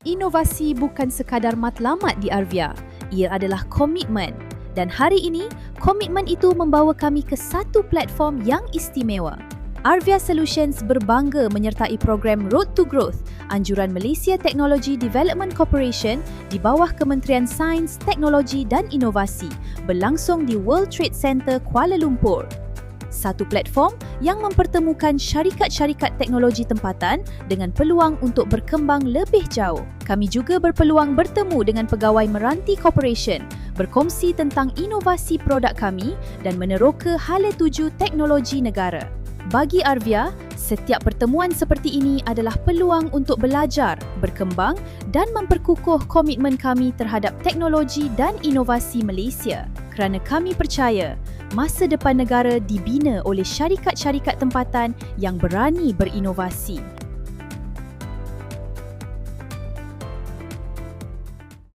Inovasi bukan sekadar matlamat di Arvia, ia adalah komitmen. Dan hari ini, komitmen itu membawa kami ke satu platform yang istimewa. Arvia Solutions berbangga menyertai program Road to Growth, anjuran Malaysia Technology Development Corporation di bawah Kementerian Sains, Teknologi dan Inovasi, berlangsung di World Trade Center Kuala Lumpur. Satu platform yang mempertemukan syarikat-syarikat teknologi tempatan dengan peluang untuk berkembang lebih jauh. Kami juga berpeluang bertemu dengan pegawai Meranti Corporation, berkongsi tentang inovasi produk kami dan meneroka hala tuju teknologi negara. Bagi Arvia, setiap pertemuan seperti ini adalah peluang untuk belajar, berkembang dan memperkukuh komitmen kami terhadap teknologi dan inovasi Malaysia. Kerana kami percaya, masa depan negara dibina oleh syarikat-syarikat tempatan yang berani berinovasi.